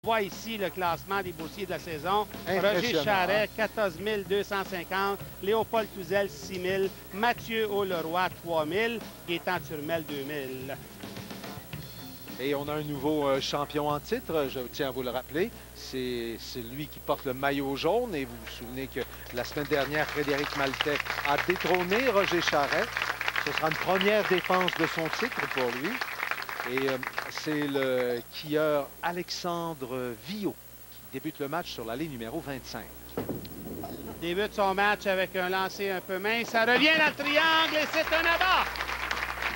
On voit ici le classement des boursiers de la saison. Roger Impressionnant, Charret, 14 250. Léopold Touzel, 6 000. Mathieu Auleroy, 3 000. Gaétan Turmel, 2 000. Et on a un nouveau champion en titre, je tiens à vous le rappeler. C'est lui qui porte le maillot jaune. Et vous vous souvenez que la semaine dernière, Frédéric Maltais a détrôné Roger Charret. Ce sera une première défense de son titre pour lui. Et c'est le skieur Alexandre Villot qui débute le match sur la ligne numéro 25. Débute son match avec un lancer un peu mince. Ça revient dans le triangle et c'est un abat.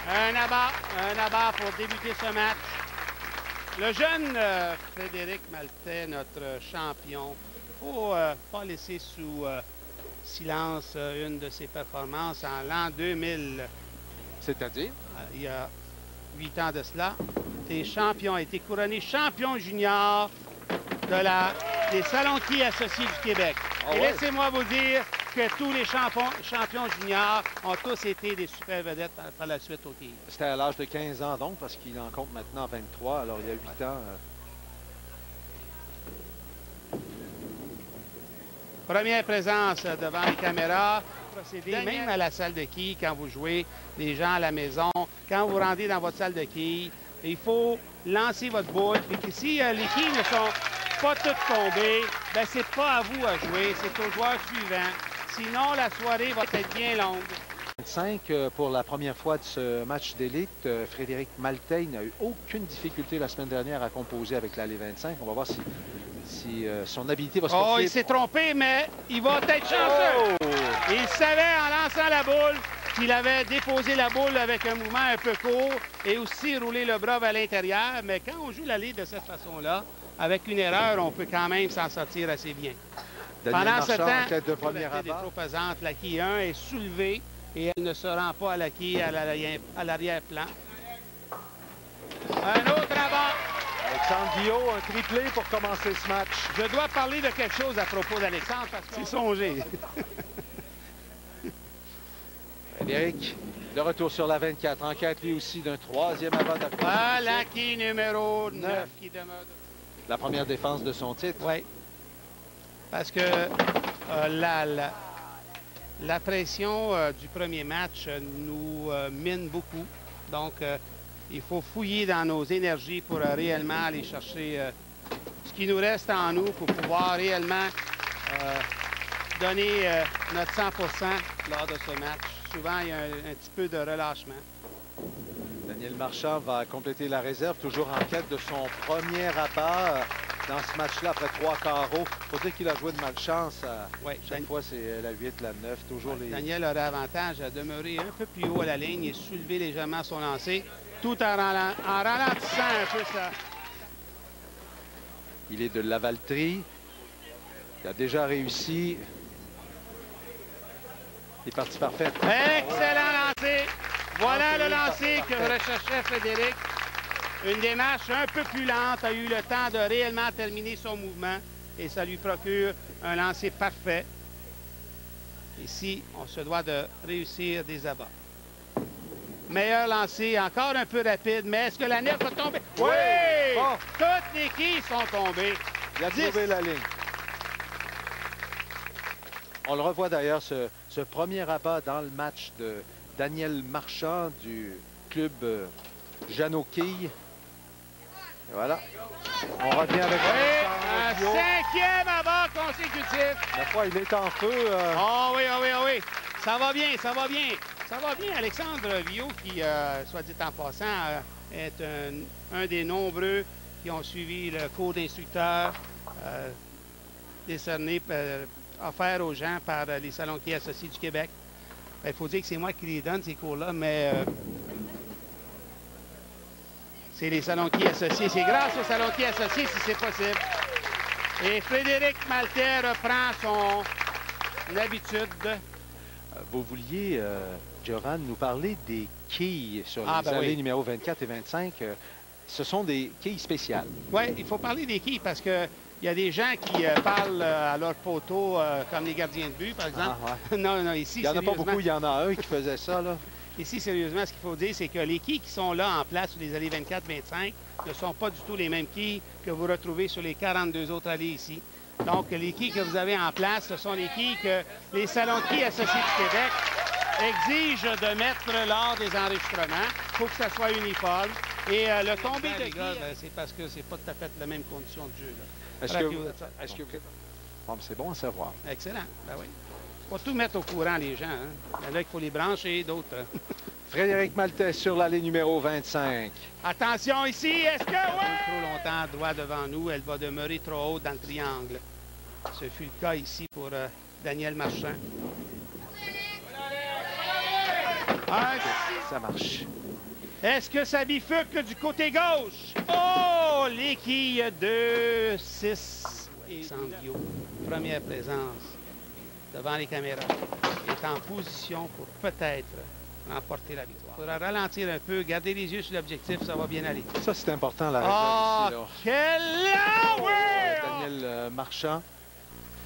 Un abat pour débuter ce match. Le jeune Frédéric Maltais, notre champion, il ne faut pas laisser sous silence une de ses performances en l'an 2000. C'est-à-dire? Il y a 8 ans de cela. Tes champions ont été couronnés champion junior des Salonquiers associés du Québec. Ah Et ouais? laissez-moi vous dire que tous les champions juniors ont tous été des super vedettes par la suite au quilles. C'était à l'âge de 15 ans donc, parce qu'il en compte maintenant 23. Alors il y a 8 ans. Première présence devant les caméras. Procédez même à la salle de quilles quand vous jouez, les gens à la maison. Quand vous rendez dans votre salle de quilles, il faut lancer votre boule. Et si les quilles ne sont pas toutes tombées, ben c'est pas à vous à jouer, c'est au joueur suivant. Sinon, la soirée va être bien longue. 25 pour la première fois de ce match d'élite. Frédéric Maltais n'a eu aucune difficulté la semaine dernière à composer avec l'allée 25. On va voir si son habilité va se Oh, porter. il s'est trompé, mais il va être chanceux. Oh! Il savait en lançant la boule qu'il avait déposé la boule avec un mouvement un peu court et aussi roulé le bras vers l'intérieur. Mais quand on joue la ligne de cette façon-là, avec une erreur, on peut quand même s'en sortir assez bien. Daniel Pendant ce Marchand, temps, en tête de la premier tête est abat. trop pesante. La quille 1 est soulevée et elle ne se rend pas à la quille à l'arrière-plan. Un autre abat. Alexandre Villot, un triplé pour commencer ce match. Je dois parler de quelque chose à propos d'Alexandre parce que c'est songé. Frédéric, de retour sur la 24. Enquête lui aussi d'un troisième abat d'approche. Voilà qui numéro 9 qui demeure. La première défense de son titre. Oui. Parce que la pression du premier match nous mine beaucoup. Donc, il faut fouiller dans nos énergies pour réellement aller chercher ce qui nous reste en nous pour pouvoir réellement donner notre 100 % lors de ce match. Souvent, il y a un petit peu de relâchement. Daniel Marchand va compléter la réserve, toujours en quête de son premier abat dans ce match-là après 3 carreaux. Il faut dire qu'il a joué de malchance. Oui, Chaque fois, c'est la 8, la 9, toujours les... Daniel aurait avantage à demeurer un peu plus haut à la ligne et soulever légèrement son lancer, tout en ralentissant un peu ça. Il est de Lavaltrie. Il a déjà réussi. Il est parti parfait. Excellent lancer. Voilà le lancer que recherchait Frédéric. Une démarche un peu plus lente, a eu le temps de réellement terminer son mouvement et ça lui procure un lancer parfait. Ici, on se doit de réussir des abats. Meilleur lancer, encore un peu rapide, mais est-ce que la nef va tomber? Oui! Bon. Toutes les quilles sont tombées. Il a 10. trouvé la ligne. On le revoit d'ailleurs, ce premier abat dans le match de Daniel Marchand du club Jeannot Quille. Et voilà. On revient avec Un Villot. 5e abat consécutif. La fois, il est en feu. Oh oui, oh oui, oh oui. Ça va bien, ça va bien. Ça va bien. Alexandre Villot, qui, soit dit en passant, est un des nombreux qui ont suivi le cours d'instructeur décerné, offert aux gens par les Salonquiers associés du Québec. Il faut dire que c'est moi qui les donne, ces cours-là, mais c'est les Salonquiers associés. C'est grâce aux Salonquiers associés si c'est possible. Et Frédéric Maltais reprend son habitude. Vous vouliez, Joran, nous parler des quilles sur les ben allées oui. numéro 24 et 25. Ce sont des quilles spéciales. Oui, il faut parler des quilles parce que il y a des gens qui parlent à leurs poteaux comme les gardiens de but, par exemple. Ah, ouais. Non, non, ici, Il n'y en a pas beaucoup, il y en a un qui faisait ça, là. Ici, sérieusement, ce qu'il faut dire, c'est que les quilles qui sont là en place sur les allées 24-25 ne sont pas du tout les mêmes quilles que vous retrouvez sur les 42 autres allées ici. Donc, les quilles que vous avez en place, ce sont les quilles que les salons de quilles associés du Québec exigent de mettre lors des enregistrements. Il faut que ça soit uniforme. Et le tombé de quilles, c'est parce que c'est pas tout à fait la même condition de jeu. Est-ce que vous... Bon, c'est bon à savoir. Excellent. Ben oui. Faut tout mettre au courant, les gens. Hein? Il y en a qu'il faut les brancher, d'autres. Frédéric Maltais sur l'allée numéro 25. Attention ici, est-ce que... Ouais! Trop longtemps droit devant nous, elle va demeurer trop haute dans le triangle. Ce fut le cas ici pour Daniel Marchand. Ça marche. Est-ce que ça bifurque du côté gauche? Oh! Les quilles de 6 et Sandio. Première présence devant les caméras. Est en position pour peut-être remporter la victoire. Il faudra ralentir un peu, garder les yeux sur l'objectif, ça va bien aller. Ça, c'est important, la réserve ici. Quel Daniel Marchand.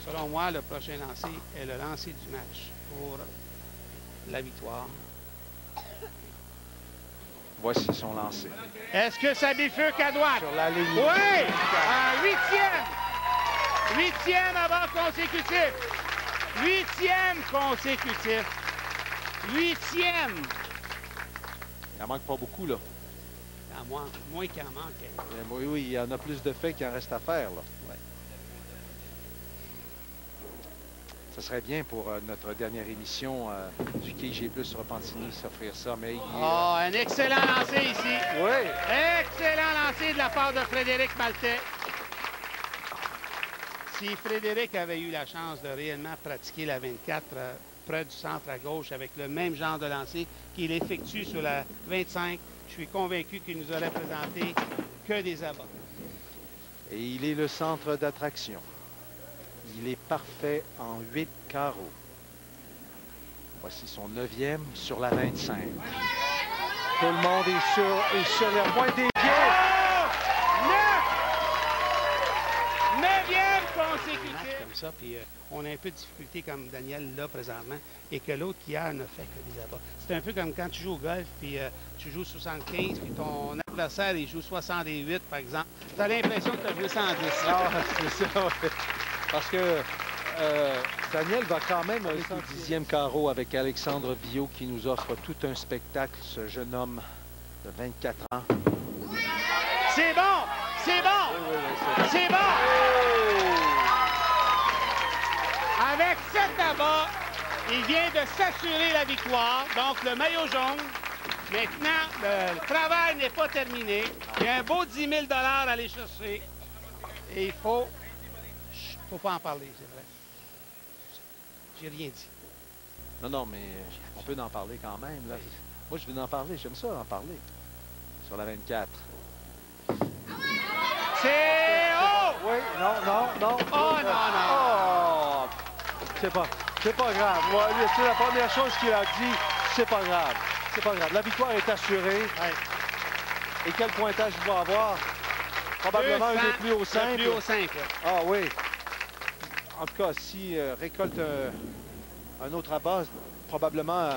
Selon moi, le prochain lancer est le lancer du match pour la victoire. Voici son lancer. Est-ce que ça bifurque à droite? Sur la ligne. Oui! Un huitième! Huitième avant consécutif! Huitième consécutif! Huitième! Il en manque pas beaucoup, là. Il en manque, moins qu'il en manque. Oui, oui, il y en a plus de faits qu'il en reste à faire, là. Ouais. Ce serait bien pour notre dernière émission du KG Plus Repentigny s'offrir ça, mais... un excellent lancer ici. Oui. Excellent lancer de la part de Frédéric Maltais. Si Frédéric avait eu la chance de réellement pratiquer la 24 près du centre à gauche avec le même genre de lancer qu'il effectue sur la 25, je suis convaincu qu'il nous aurait présenté que des abats. Et il est le centre d'attraction. Il est parfait en 8 carreaux. Voici son 9e sur la 25. Tout le monde est sur la pointe des pieds. Oh! 9e consécutif. Comme ça, puis on a un peu de difficulté comme Daniel là présentement et que l'autre qui a ne fait que des abats. C'est un peu comme quand tu joues au golf puis tu joues 75 puis ton adversaire il joue 68 par exemple. Tu as l'impression que tu as joué 110. Ah, c'est ça, ouais. Parce que Daniel va quand même au 10e carreau avec Alexandre Viault qui nous offre tout un spectacle, ce jeune homme de 24 ans. C'est bon! C'est bon! Oui, c'est bon! Avec 7 abats, il vient de s'assurer la victoire. Donc, le maillot jaune. Maintenant, le travail n'est pas terminé. Il y a un beau 10 000 à aller chercher. Et il faut pas en parler, c'est vrai. J'ai rien dit. Non, non, mais on peut en parler quand même. Là. Moi, je veux en parler. J'aime ça en parler. Sur la 24. C'est haut! Oui, non. Oh, non. Oh! C'est pas grave. Ouais, c'est la première chose qu'il a dit. C'est pas grave. C'est pas grave. La victoire est assurée. Ouais. Et quel pointage il va avoir? Probablement un des plus hauts 5. Le plus haut 5, oui. Ah oui. En tout cas, s'il récolte un autre abat, probablement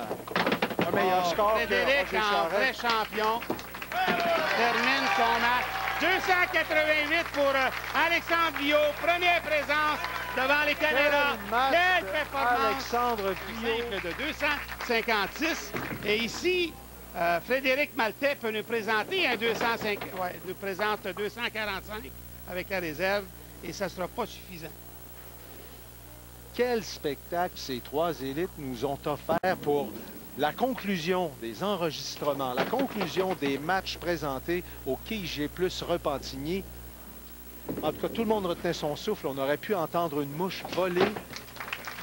un meilleur score que Frédéric, Roger en Charest. vrai champion, termine son match. 288 pour Alexandre Viault. Première présence devant les caméras. Quelle performance! Alexandre Viault. De 256. Et ici, Frédéric Maltais peut nous présenter un 205. Ouais, nous présente 245 avec la réserve. Et ça ne sera pas suffisant. Quel spectacle ces trois élites nous ont offert pour la conclusion des enregistrements, la conclusion des matchs présentés au KG Plus Repentigny. En tout cas, tout le monde retenait son souffle. On aurait pu entendre une mouche voler.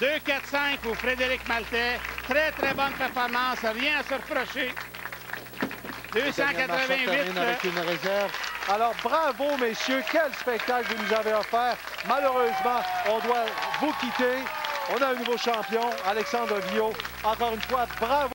2-4-5 pour Frédéric Maltais. Très, très bonne performance. Rien à se reprocher. 288. Avec une réserve. Alors, bravo, messieurs. Quel spectacle vous nous avez offert. Malheureusement, on doit vous quitter. On a un nouveau champion, Alexandre Viault. Encore une fois, bravo.